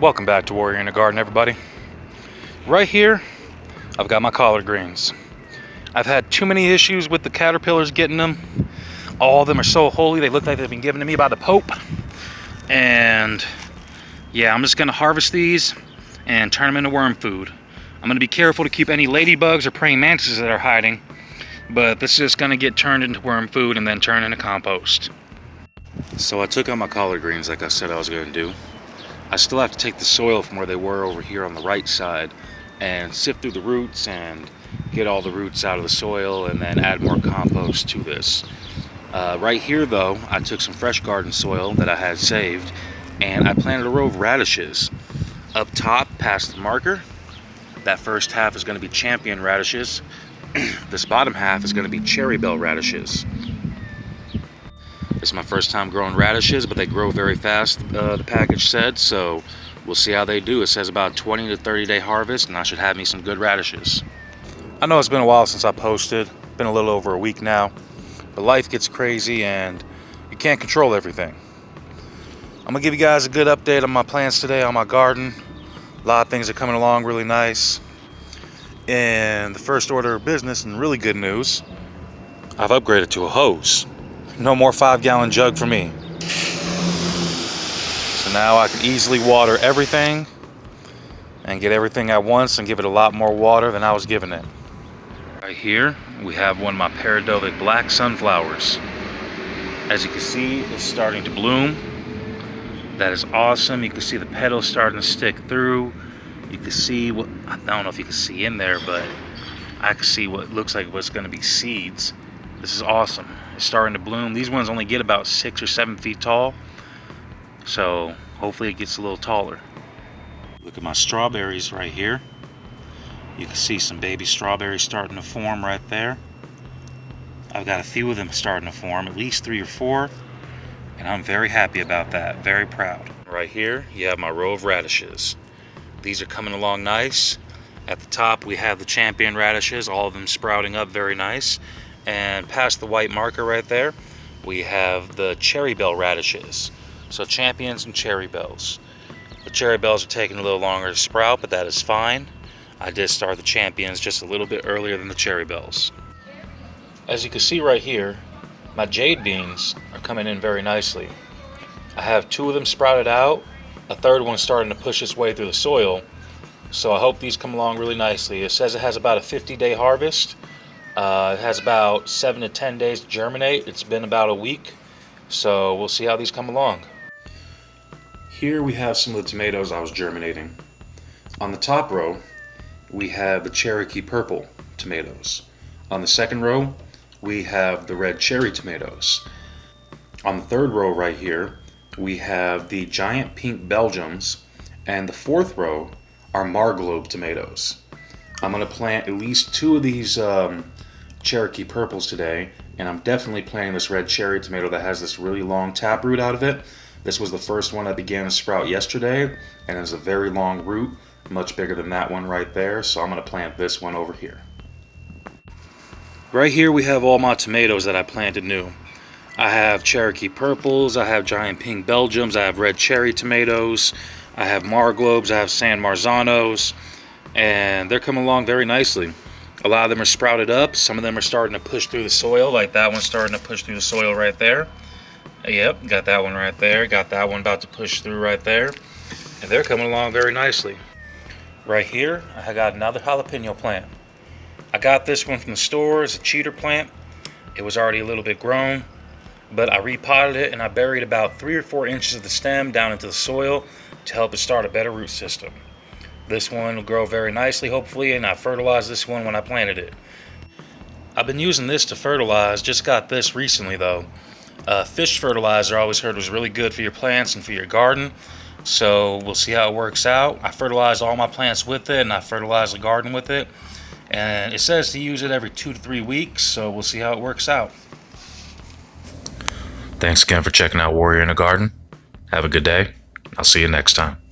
Welcome back to Warrior in the Garden, everybody. Right here, I've got my collard greens. I've had too many issues with the caterpillars getting them. All of them are so holy, they look like they've been given to me by the Pope. And yeah, I'm just gonna harvest these and turn them into worm food. I'm gonna be careful to keep any ladybugs or praying mantises that are hiding, but this is just gonna get turned into worm food and then turned into compost. So I took out my collard greens like I said I was gonna do. I still have to take the soil from where they were over here on the right side and sift through the roots and get all the roots out of the soil and then add more compost to this. Right here though, I took some fresh garden soil that I had saved and I planted a row of radishes. Up top past the marker, that first half is going to be champion radishes. This bottom half is going to be cherry bell radishes. This is my first time growing radishes, but they grow very fast, the package said, so we'll see how they do. It says about 20 to 30 day harvest, and I should have me some good radishes. I know it's been a while since I posted, been a little over a week now, but life gets crazy and you can't control everything. I'm gonna give you guys a good update on my plants today on my garden. A lot of things are coming along really nice. And the first order of business and really good news, I've upgraded to a hose. No more 5-gallon jug for me. So now I can easily water everything and get everything at once and give it a lot more water than I was giving it. Right here, we have one of my Paradovic black sunflowers. As you can see, it's starting to bloom. That is awesome. You can see the petals starting to stick through. You can see what, I don't know if you can see in there, but I can see what looks like what's gonna be seeds. This is awesome. It's starting to bloom. These ones only get about 6 or 7 feet tall, so hopefully it gets a little taller. Look at my strawberries right here. You can see some baby strawberries starting to form right there. I've got a few of them starting to form, at least 3 or 4, and I'm very happy about that, very proud. Right here, you have my row of radishes. These are coming along nice. At the top, we have the champion radishes, all of them sprouting up very nice. And past the white marker right there, we have the cherry bell radishes. So champions and cherry bells. The cherry bells are taking a little longer to sprout, but that is fine. I did start the champions just a little bit earlier than the cherry bells. As you can see right here, my jade beans are coming in very nicely. I have 2 of them sprouted out. A third one starting to push its way through the soil. So I hope these come along really nicely. It says it has about a 50-day harvest. It has about 7 to 10 days to germinate. It's been about a week, so we'll see how these come along. Here we have some of the tomatoes I was germinating. On the top row, we have the Cherokee purple tomatoes. On the second row, we have the red cherry tomatoes. On the third row right here, we have the giant pink Belgiums, and the fourth row are Marglobe tomatoes. I'm going to plant at least 2 of these Cherokee purples today, and I'm definitely planting this red cherry tomato that has this really long taproot out of it. This was the first one that began to sprout yesterday, and it's a very long root, much bigger than that one right there, so I'm going to plant this one over here. Right here we have all my tomatoes that I planted new. I have Cherokee purples, I have giant pink Belgiums, I have red cherry tomatoes, I have Marglobes, I have San Marzanos, and they're coming along very nicely. A lot of them are sprouted up. Some of them are starting to push through the soil, like that one's starting to push through the soil right there. Yep, got that one right there. Got that one about to push through right there. And they're coming along very nicely. Right here, I got another jalapeno plant. I got this one from the store as a cheater plant. It was already a little bit grown, but I repotted it and I buried about 3 or 4 inches of the stem down into the soil to help it start a better root system. This one will grow very nicely, hopefully, and I fertilized this one when I planted it. I've been using this to fertilize, just got this recently though. Fish fertilizer I always heard was really good for your plants and for your garden, so we'll see how it works out. I fertilized all my plants with it and I fertilized the garden with it. And it says to use it every 2 to 3 weeks, so we'll see how it works out. Thanks again for checking out Warrior in the Garden. Have a good day. I'll see you next time.